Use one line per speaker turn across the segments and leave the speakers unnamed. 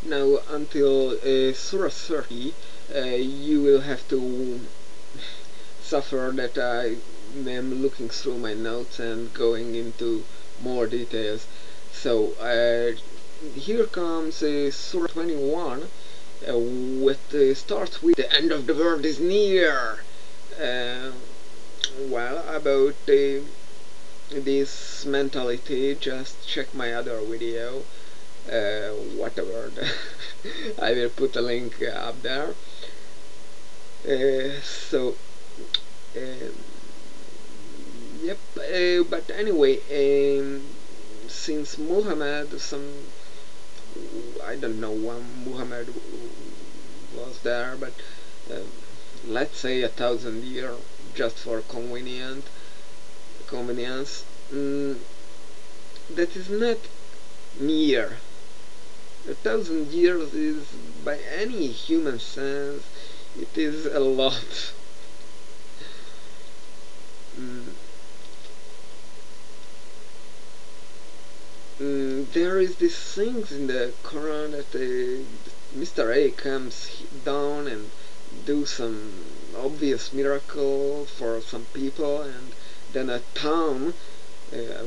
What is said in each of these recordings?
Now, until Sura 30, you will have to suffer that I am looking through my notes and going into more details. So, here comes Surah 21, starts with the end of the world is near. Uh, well, about this mentality, just check my other video. Whatever. I will put a link up there. So, um, yep. But anyway, since Muhammad, I don't know when Muhammad was there, but uh, let's say 1,000 years, just for convenience. That is not near. 1,000 years is, by any human sense, it is a lot. Mm, there is this things in the Quran that Mr. A comes down and do some obvious miracle for some people, and then a town uh,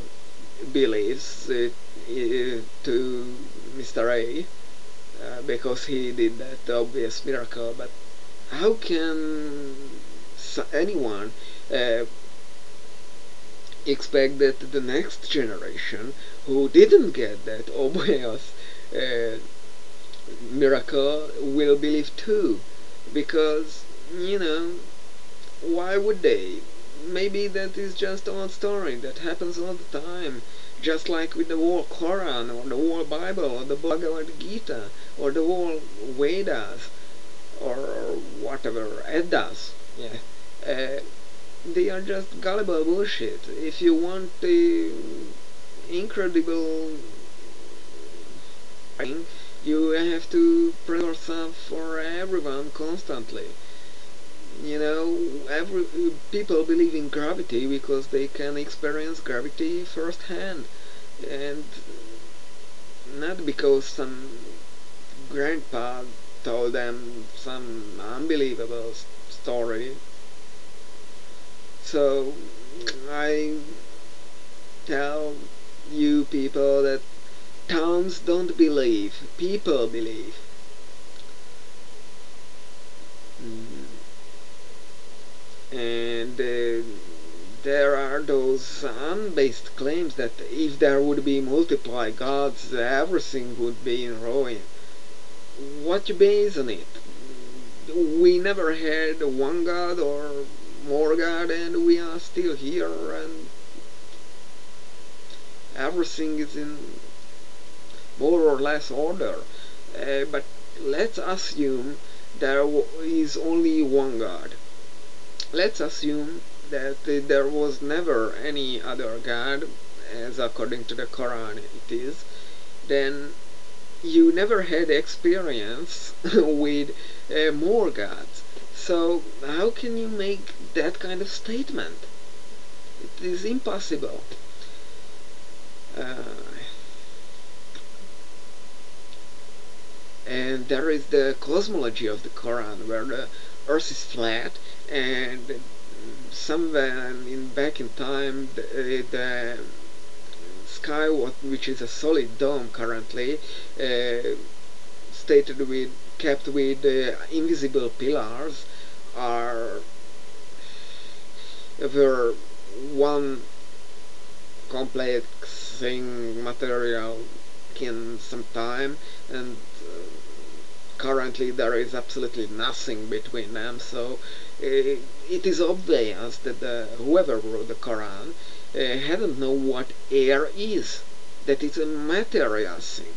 believes to Mr. A because he did that obvious miracle. But how can anyone uh, expect that the next generation who didn't get that obvious uh, miracle will believe too? Because, you know, why would they? Maybe that is just old story that happens all the time, just like with the whole Quran or the whole Bible or the Bhagavad Gita or the whole Vedas or whatever Eddas. Yeah, they are just gullible bullshit. If you want the incredible thing, you have to present yourself for everyone constantly. You know, every people believe in gravity because they can experience gravity firsthand, and not because some grandpa told them some unbelievable story. So I tell you people that towns don't believe, people believe. Mm. And there are those unbased claims that if there would be multiple gods, everything would be in ruin. What you base on it? We never had one god or more god, and we are still here, and everything is in more or less order. But let's assume there is only one god. Let's assume that there was never any other god, as according to the Quran it is. Then you never had experience with more gods. So how can you make that kind of statement? It is impossible. Uh, and there is the cosmology of the Quran, where the Earth is flat, and somewhere back in time, the sky, which is a solid dome currently, stated with kept with invisible pillars, are were one complex thing material in some time, and currently there is absolutely nothing between them. So it is obvious that whoever wrote the Quran hadn't know what air is, that it's a material thing.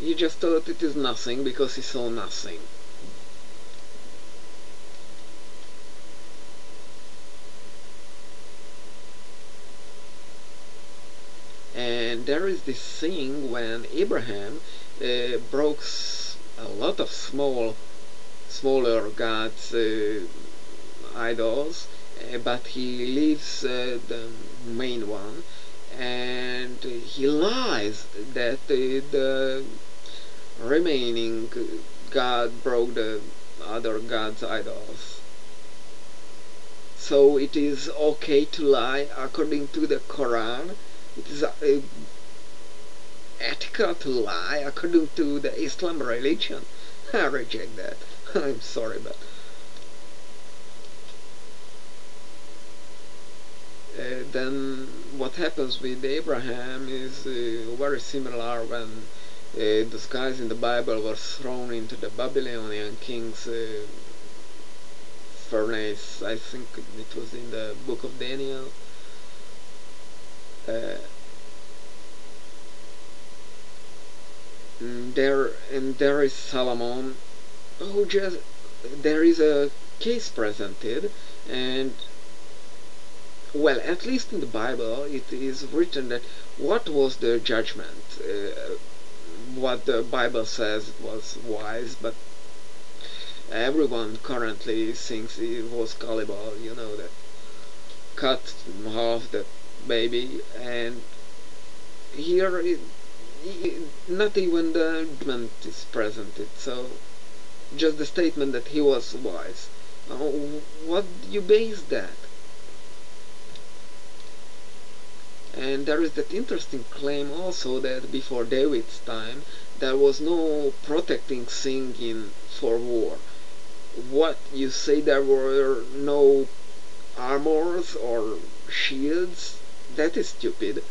He just thought it is nothing because he saw nothing. And there is this thing when Abraham broke a lot of smaller gods, idols, but he leaves the main one, and he lies that the remaining God broke the other gods' idols. So it is okay to lie according to the Quran. It is ethical to lie according to the Islam religion. I reject that. I'm sorry, but then what happens with Abraham is very similar when those guys in the Bible were thrown into the Babylonian king's furnace. I think it was in the book of Daniel. Uh, there is Solomon, who just there is a case presented, and well, at least in the Bible, it is written that what was the judgment? What the Bible says it was wise, but everyone currently thinks it was gullible. You know that cut off the baby, and here not even the judgment is presented. So just the statement that he was wise. What do you base that? And there is that interesting claim also that before David's time there was no protecting thing in for war. What you say there were no armors or shields? That is stupid.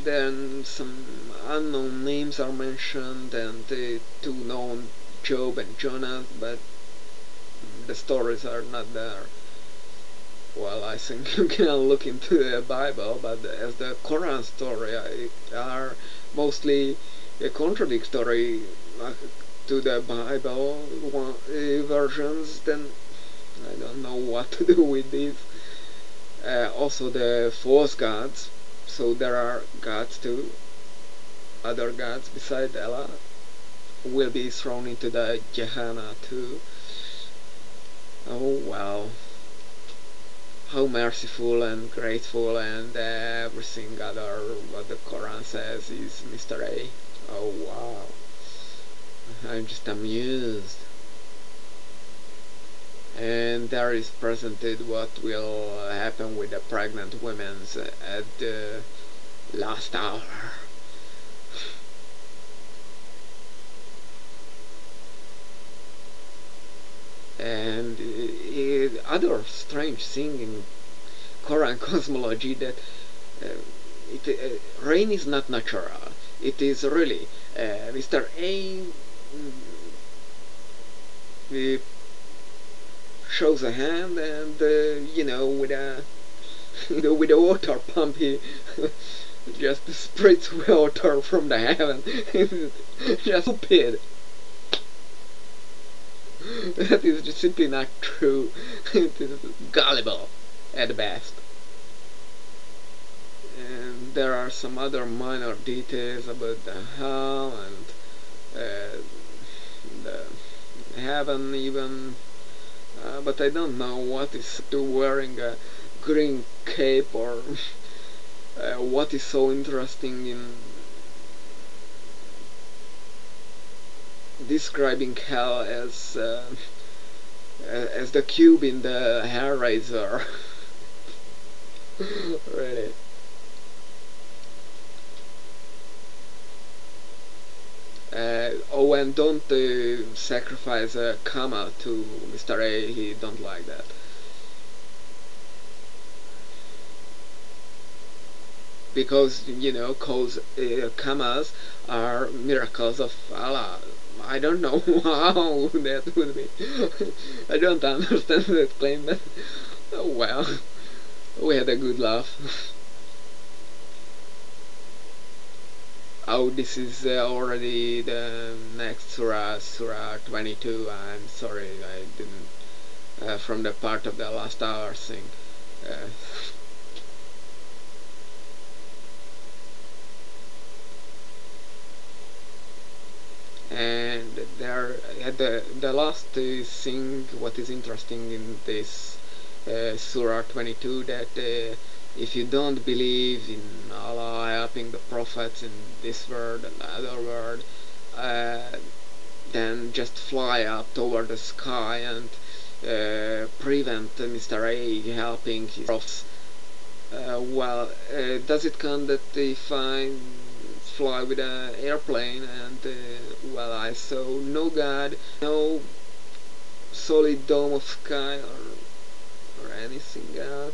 Then some unknown names are mentioned and two known, Job and Jonah, but the stories are not there. Well, I think you can look into the Bible, but as the Quran story are mostly contradictory to the Bible versions, then I don't know what to do with these. Also the false gods, so there are gods too, other gods besides Allah, will be thrown into the Gehenna too. Oh well. How merciful and grateful and everything other what the Quran says is Mr. A. Oh wow. I'm just amused. And there is presented what will happen with the pregnant women at the last hour. And other strange thing in Quran cosmology that rain is not natural. It is really Mr. A shows a hand and with a with a water pump he just spritz water from the heaven. Just stupid. That is just simply not true. It is gullible at best. And there are some other minor details about the hell and the heaven even, but I don't know what is to wearing a green cape or what is so interesting in describing hell as the cube in the hair razor. Really. Oh, and don't sacrifice a comma to Mr. A. He don't like that. Because cause commas are miracles of Allah. I don't know how that would be. I don't understand that claim, but oh well, we had a good laugh. Oh, this is already the next Surah, Surah 22. I'm sorry, I didn't from the part of the last hour thing. Uh, and there the last thing what is interesting in this Surah 22 that if you don't believe in Allah helping the prophets in this world and the other world, uh, than just fly up toward the sky and prevent Mr. A helping his prophets. Does it count that if I fly with an airplane and I saw no God, no solid dome of sky or anything else?